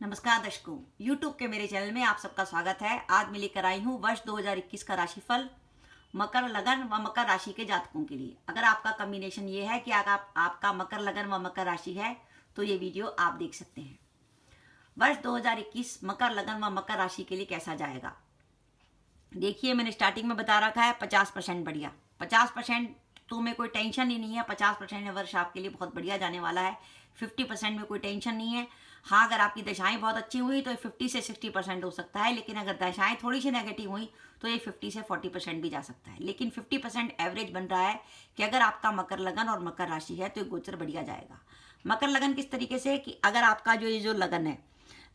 नमस्कार दर्शकों, YouTube के मेरे चैनल में आप सबका स्वागत है। आज मैं लेकर आई हूँ वर्ष 2021 का राशिफल मकर लगन व मकर राशि के जातकों के लिए। अगर आपका कॉम्बिनेशन ये है कि आपका मकर लगन व मकर राशि है तो ये वीडियो आप देख सकते हैं। वर्ष 2021 मकर लगन व मकर राशि के लिए कैसा जाएगा देखिए। मैंने स्टार्टिंग में बता रखा है 50% बढ़िया। 50% तो में कोई टेंशन ही नहीं है। 50% वर्ष आपके लिए बहुत बढ़िया जाने वाला है। 50% में कोई टेंशन नहीं है। हाँ, अगर आपकी दशाएं बहुत अच्छी हुई तो ये 50 से 60% हो सकता है, लेकिन अगर दशाएं थोड़ी सी नेगेटिव हुई तो ये 50 से 40% भी जा सकता है। लेकिन 50% एवरेज बन रहा है कि अगर आपका मकर लगन और मकर राशि है तो ये गोचर बढ़िया जाएगा। मकर लगन किस तरीके से कि अगर आपका जो लगन है,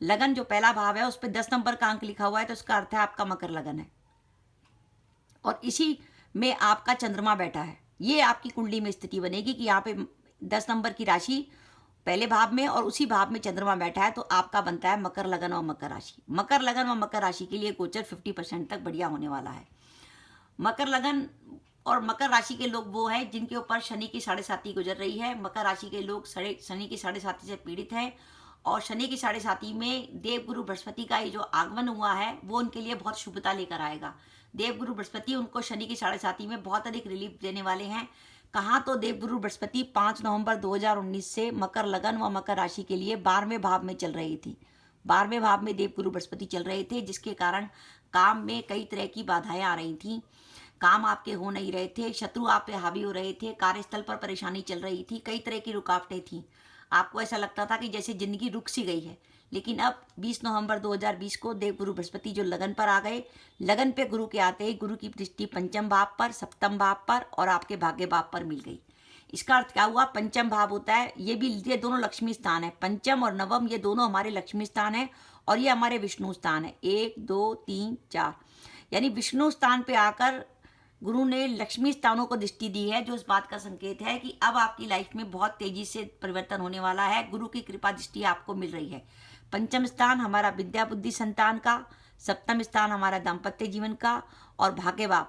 लगन जो पहला भाव है उस पर 10 नंबर का अंक लिखा हुआ है तो उसका अर्थ है आपका मकर लगन है और इसी में आपका चंद्रमा बैठा है। ये आपकी कुंडली में स्थिति बनेगी कि यहाँ पे 10 नंबर की राशि पहले भाव में और उसी भाव में चंद्रमा बैठा है तो आपका बनता है मकर लगन और मकर राशि। मकर लगन और मकर राशि के लिए गोचर 50% तक बढ़िया होने वाला है। मकर लगन और मकर राशि के लोग वो हैं जिनके ऊपर शनि की 7.5 गुजर रही है। मकर राशि के लोग शनि की 7.5 से पीड़ित हैं और शनि की 7.5 में देवगुरु बृहस्पति का ये जो आगमन हुआ है वो उनके लिए बहुत शुभता लेकर आएगा। देवगुरु बृहस्पति उनको शनि की 7.5 में बहुत अधिक रिलीफ देने वाले हैं। कहाँ तो देवगुरु बृहस्पति 5 नवंबर 2019 से मकर लगन व मकर राशि के लिए 12वें भाव में चल रही थी। 12वें भाव में देवगुरु बृहस्पति चल रहे थे, जिसके कारण काम में कई तरह की बाधाएं आ रही थी। काम आपके हो नहीं रहे थे, शत्रु आप पे हावी हो रहे थे, कार्यस्थल पर परेशानी चल रही थी, कई तरह की रुकावटें थी। आपको ऐसा लगता था कि जैसे जिंदगी रुक सी गई है। लेकिन अब 20 नवंबर 2020 को देवगुरु बृहस्पति जो लगन पर आ गए, लगन पे गुरु के आते ही गुरु की दृष्टि पंचम भाव पर, सप्तम भाव पर और आपके भाग्य भाव पर मिल गई। इसका अर्थ क्या हुआ? पंचम भाव होता है, ये दोनों लक्ष्मी स्थान है। पंचम और नवम ये दोनों हमारे लक्ष्मी स्थान है और ये हमारे विष्णु स्थान है। 1 2 3 4 यानी विष्णु स्थान पे आकर गुरु ने लक्ष्मी स्थानों को दृष्टि दी है, जो इस बात का संकेत है कि अब आपकी लाइफ में बहुत तेजी से परिवर्तन होने वाला है। गुरु की कृपा दृष्टि आपको मिल रही है। पंचम स्थान हमारा विद्या बुद्धि संतान का, सप्तम स्थान हमारा दाम्पत्य जीवन का और भाग्य भाव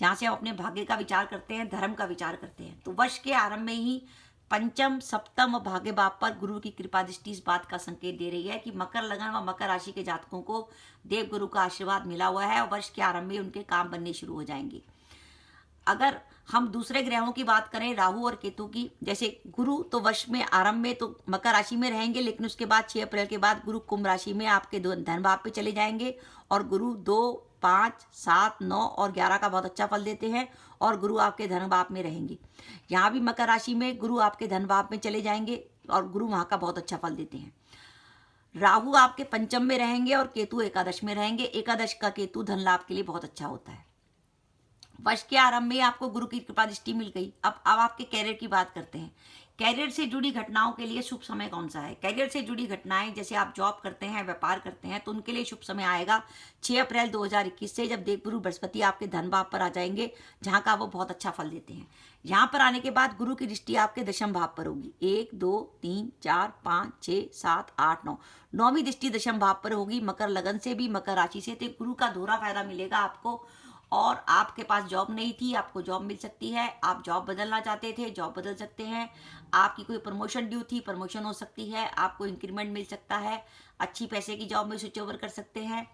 जहाँ से हम अपने भाग्य का विचार करते हैं, धर्म का विचार करते हैं। तो वर्ष के आरंभ में ही पंचम सप्तम और भाग्य भाव पर गुरु की कृपा दृष्टि इस बात का संकेत दे रही है कि मकर लगन व मकर राशि के जातकों को देव गुरु का आशीर्वाद मिला हुआ है और वर्ष के आरंभ में उनके काम बनने शुरू हो जाएंगे। अगर हम दूसरे ग्रहों की बात करें, राहु और केतु की, जैसे गुरु तो वर्ष में आरंभ में तो मकर राशि में रहेंगे, लेकिन उसके बाद 6 अप्रैल के बाद गुरु कुंभ राशि में आपके धन भाव पे चले जाएंगे और गुरु 2 5 7 9 और 11 का बहुत अच्छा फल देते हैं और गुरु आपके धन भाव में रहेंगे। यहाँ भी मकर राशि में गुरु आपके धन भाव में चले जाएंगे और गुरु वहाँ का बहुत अच्छा फल देते हैं। राहु आपके पंचम में रहेंगे और केतु एकादश में रहेंगे। एकादश का केतु धन लाभ के लिए बहुत अच्छा होता है। वर्ष के आरंभ में आपको गुरु की कृपा दृष्टि मिल गई। अब आपके कैरियर की बात करते हैं। कैरियर से जुड़ी घटनाओं के लिए शुभ समय कौन सा है? कैरियर से जुड़ी घटनाएं, जैसे आप जॉब करते हैं, व्यापार करते हैं, तो उनके लिए शुभ समय आएगा 6 अप्रैल 2021 से, जब देवगुरु बृहस्पति आपके धन भाव पर आ जाएंगे, जहां का वो बहुत अच्छा फल देते हैं। यहाँ पर आने के बाद गुरु की दृष्टि आपके दशम भाव पर होगी। 1 2 3 4 5 6 7 8 9 नौवीं दृष्टि दशम भाव पर होगी। मकर लगन से भी, मकर राशि से, तो गुरु का दोहरा फायदा मिलेगा आपको। और आपके पास जॉब नहीं थी, आपको जॉब मिल सकती है। आप जॉब बदलना चाहते थे, जॉब बदल सकते हैं। आपकी कोई प्रमोशन ड्यू थी, प्रमोशन हो सकती है। आपको इंक्रीमेंट मिल सकता है। अच्छी पैसे की जॉब में स्विच ओवर कर सकते हैं।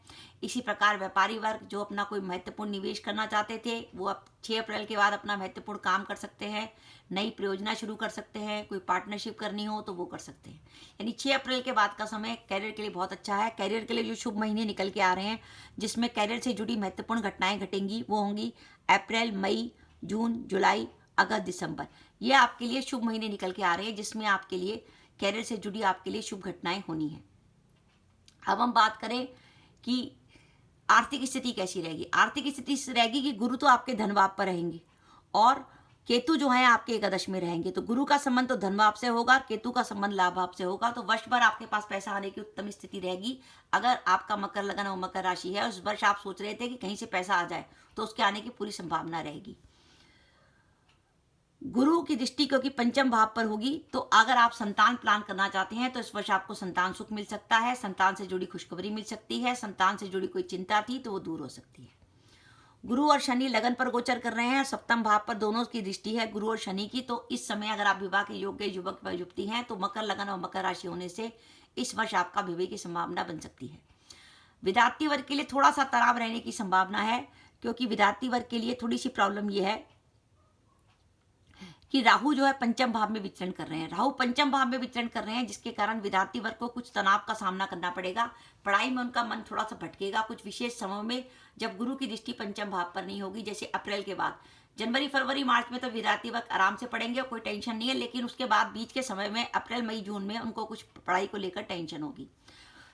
इसी प्रकार व्यापारी वर्ग जो अपना कोई महत्वपूर्ण निवेश करना चाहते थे, वो अब 6 अप्रैल के बाद अपना महत्वपूर्ण काम कर सकते हैं। नई परियोजना शुरू कर सकते हैं। कोई पार्टनरशिप करनी हो तो वो कर सकते हैं। यानी 6 अप्रैल के बाद का समय कैरियर के लिए बहुत अच्छा है। कैरियर के लिए जो शुभ महीने निकल के आ रहे हैं, जिसमें कैरियर से जुड़ी महत्वपूर्ण घटनाएं घटेंगी, वो होंगी अप्रैल, मई, जून, जुलाई, अगस्त, दिसंबर। ये आपके लिए शुभ महीने निकल के आ रहे हैं, जिसमें आपके लिए कैरियर से जुड़ी आपके लिए शुभ घटनाएं होनी है। अब हम बात करें कि आर्थिक स्थिति कैसी रहेगी। आर्थिक स्थिति रहेगी कि गुरु तो आपके धन भाव पर रहेंगे और केतु जो है आपके एकादश में रहेंगे। तो गुरु का संबंध तो धन भाव से होगा, केतु का संबंध लाभ भाव से होगा। तो वर्ष भर आपके पास पैसा आने की उत्तम स्थिति रहेगी। अगर आपका मकर लगन और मकर राशि है, उस वर्ष आप सोच रहे थे कि कहीं से पैसा आ जाए, तो उसके आने की पूरी संभावना रहेगी। गुरु की दृष्टि क्योंकि पंचम भाव पर होगी, तो अगर आप संतान प्लान करना चाहते हैं तो इस वर्ष आपको संतान सुख मिल सकता है। संतान से जुड़ी खुशखबरी मिल सकती है। संतान से जुड़ी कोई चिंता थी तो वो दूर हो सकती है। गुरु और शनि लगन पर गोचर कर रहे हैं, सप्तम भाव पर दोनों की दृष्टि है गुरु और शनि की। तो इस समय अगर आप विवाह के योग्य युवक व युवती हैं तो मकर लगन और मकर राशि होने से इस वर्ष आपका विवाह की संभावना बन सकती है। विद्यार्थी वर्ग के लिए थोड़ा सा तनाव रहने की संभावना है, क्योंकि विद्यार्थी वर्ग के लिए थोड़ी सी प्रॉब्लम यह है कि राहु जो है पंचम भाव में विचरण कर रहे हैं। राहु पंचम भाव में विचरण कर रहे हैं, जिसके कारण विद्यार्थी वर्ग को कुछ तनाव का सामना करना पड़ेगा। पढ़ाई में उनका मन थोड़ा सा भटकेगा कुछ विशेष समय में, जब गुरु की दृष्टि पंचम भाव पर नहीं होगी, जैसे अप्रैल के बाद। जनवरी फरवरी मार्च में तो विद्यार्थी वर्ग आराम से पढ़ेंगे, कोई टेंशन नहीं है, लेकिन उसके बाद बीच के समय में अप्रैल मई जून में उनको कुछ पढ़ाई को लेकर टेंशन होगी।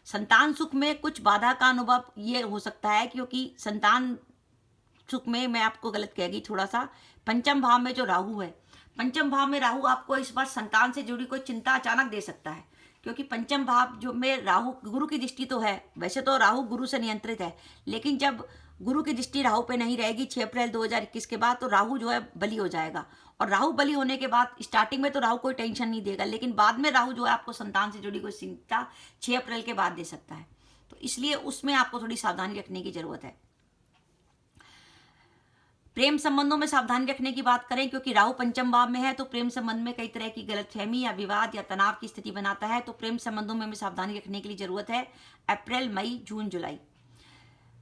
संतान सुख में कुछ बाधा का अनुभव ये हो सकता है, क्योंकि संतान सुख में मैं आपको गलत कह गई थोड़ा सा। पंचम भाव में जो राहु है, पंचम भाव में राहु आपको इस बार संतान से जुड़ी कोई चिंता अचानक दे सकता है, क्योंकि पंचम भाव जो में राहु, गुरु की दृष्टि तो है, वैसे तो राहु गुरु से नियंत्रित है, लेकिन जब गुरु की दृष्टि राहु पे नहीं रहेगी 6 अप्रैल 2021 के बाद, तो राहु जो है बली हो जाएगा। और राहु बली होने के बाद स्टार्टिंग में तो राहु कोई टेंशन नहीं देगा, लेकिन बाद में राहु जो है आपको संतान से जुड़ी कोई चिंता 6 अप्रैल के बाद दे सकता है। तो इसलिए उसमें आपको थोड़ी सावधानी रखने की जरूरत है। प्रेम संबंधों में सावधानी रखने की बात करें, क्योंकि राहु पंचम भाव में है, तो प्रेम संबंध में कई तरह की गलतफहमी या विवाद या तनाव की स्थिति बनाता है। तो प्रेम संबंधों में सावधानी रखने के लिए जरूरत है। अप्रैल मई जून जुलाई।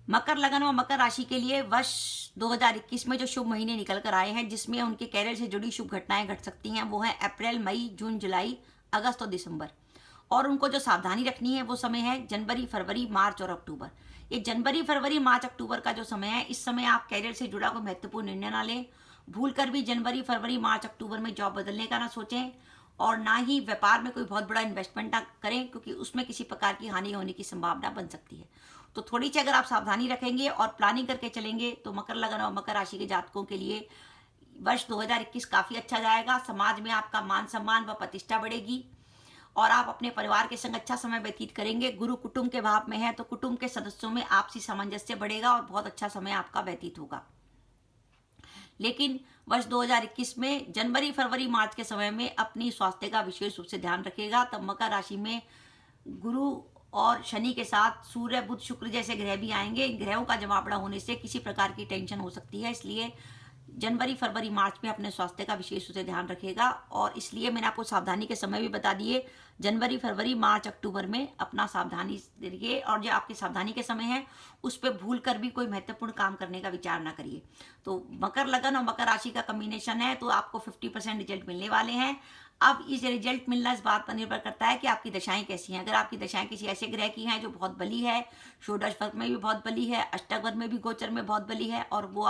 मकर लगन व मकर राशि के लिए वर्ष 2021 में जो शुभ महीने निकल कर आए हैं, जिसमें उनके कैरियर से जुड़ी शुभ घटनाएं घट सकती हैं, वो है अप्रैल मई जून जुलाई अगस्त और दिसंबर। और उनको जो सावधानी रखनी है वो समय है जनवरी फरवरी मार्च और अक्टूबर। ये जनवरी फरवरी मार्च अक्टूबर का जो समय है, इस समय आप कैरियर से जुड़ा कोई महत्वपूर्ण निर्णय ना लें। भूल कर भी जनवरी फरवरी मार्च अक्टूबर में जॉब बदलने का ना सोचें, और ना ही व्यापार में कोई बहुत बड़ा इन्वेस्टमेंट ना करें, क्योंकि उसमें किसी प्रकार की हानि होने की संभावना बन सकती है। तो थोड़ी सी अगर आप सावधानी रखेंगे और प्लानिंग करके चलेंगे तो मकर लगन और मकर राशि के जातकों के लिए वर्ष 2021 काफी अच्छा जाएगा। समाज में आपका मान सम्मान व प्रतिष्ठा बढ़ेगी और आप अपने परिवार के संग अच्छा समय व्यतीत करेंगे। गुरु कुटुंब के भाव में है, तो कुटुंब के सदस्यों में आपसी सामंजस्य बढ़ेगा और बहुत अच्छा समय आपका व्यतीत होगा। लेकिन वर्ष 2021 में जनवरी फरवरी मार्च के समय में अपनी स्वास्थ्य का विशेष रूप से ध्यान रखिएगा। तब मकर राशि में गुरु और शनि के साथ सूर्य बुध शुक्र जैसे ग्रह भी आएंगे। इन ग्रहों का जमावड़ा होने से किसी प्रकार की टेंशन हो सकती है, इसलिए जनवरी फरवरी मार्च में अपने स्वास्थ्य का विशेष रूप से ध्यान रखिएगा। और इसलिए मैंने आपको सावधानी के समय भी बता दिए, जनवरी फरवरी मार्च अक्टूबर में अपना सावधानी रखिए। और जो आपकी सावधानी के समय है उस पर भूल कर भी कोई महत्वपूर्ण काम करने का विचार ना करिए। तो मकर लगन और मकर राशि का कॉम्बिनेशन है, तो आपको 50% रिजल्ट मिलने वाले हैं। अब इस रिजल्ट मिलना इस बात पर निर्भर करता है कि आपकी दशाएं कैसी हैं। अगर आपकी दशाएं किसी ऐसे ग्रह की हैं जो बहुत बली है, षोडश वर्ग में भी बहुत बली है, अष्टक वर्ग में भी गोचर में बहुत बली है, और वो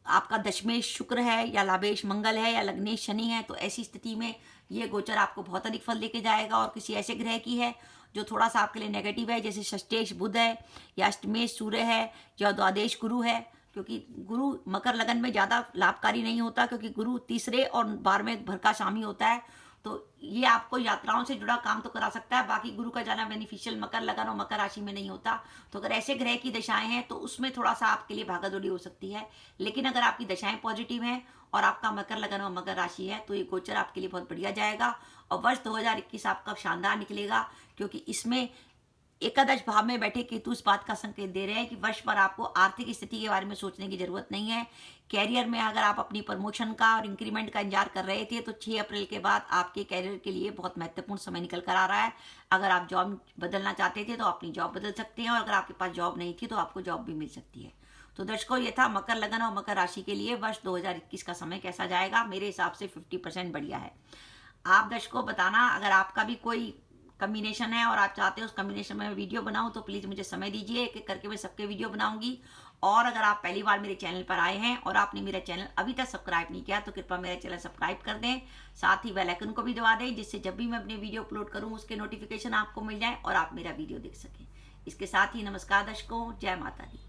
आपका दशमेश शुक्र है या लाभेश मंगल है या लग्नेश शनि है, तो ऐसी स्थिति में ये गोचर आपको बहुत अधिक फल लेके जाएगा। और किसी ऐसे ग्रह की है जो थोड़ा सा आपके लिए नेगेटिव है, जैसे षष्टेश बुध है या अष्टमेश सूर्य है या द्वादश गुरु है, क्योंकि गुरु मकर लगन में ज़्यादा लाभकारी नहीं होता, क्योंकि गुरु तीसरे और 12वें घर का स्वामी होता है। तो ये आपको यात्राओं से जुड़ा काम तो करा सकता है, बाकी गुरु का जाना बेनिफिशियल मकर लगन और मकर राशि में नहीं होता। तो अगर ऐसे ग्रह की दशाएं हैं तो उसमें थोड़ा सा आपके लिए भागादौड़ी हो सकती है। लेकिन अगर आपकी दशाएं पॉजिटिव हैं और आपका मकर लगन और मकर राशि है, तो ये गोचर आपके लिए बहुत बढ़िया जाएगा। और वर्ष 2021 आपका शानदार निकलेगा, क्योंकि इसमें एकादश भाव में बैठे केतु इस बात का संकेत दे रहे हैं कि वर्ष भर आपको आर्थिक स्थिति के बारे में सोचने की जरूरत नहीं है। कैरियर में अगर आप अपनी प्रमोशन का और इंक्रीमेंट का इंतजार कर रहे थे, तो 6 अप्रैल के बाद आपके कैरियर के लिए बहुत महत्वपूर्ण समय निकल कर आ रहा है। अगर आप जॉब बदलना चाहते थे तो अपनी जॉब बदल सकते हैं, और अगर आपके पास जॉब नहीं थी तो आपको जॉब भी मिल सकती है। तो दर्शकों, ये था मकर लगन और मकर राशि के लिए वर्ष 2021 का समय कैसा जाएगा। मेरे हिसाब से 50% बढ़िया है। आप दर्शकों बताना, अगर आपका भी कोई कॉम्बिनेशन है और आप चाहते हैं उस कॉम्बिनेशन में वीडियो बनाऊं, तो प्लीज़ मुझे समय दीजिए, एक एक करके मैं सबके वीडियो बनाऊंगी। और अगर आप पहली बार मेरे चैनल पर आए हैं और आपने मेरा चैनल अभी तक सब्सक्राइब नहीं किया, तो कृपया मेरा चैनल सब्सक्राइब कर दें, साथ ही बेल आइकन को भी दबा दें, जिससे जब भी मैं अपने वीडियो अपलोड करूँ उसके नोटिफिकेशन आपको मिल जाए और आप मेरा वीडियो देख सकें। इसके साथ ही नमस्कार दर्शकों, जय माता दी।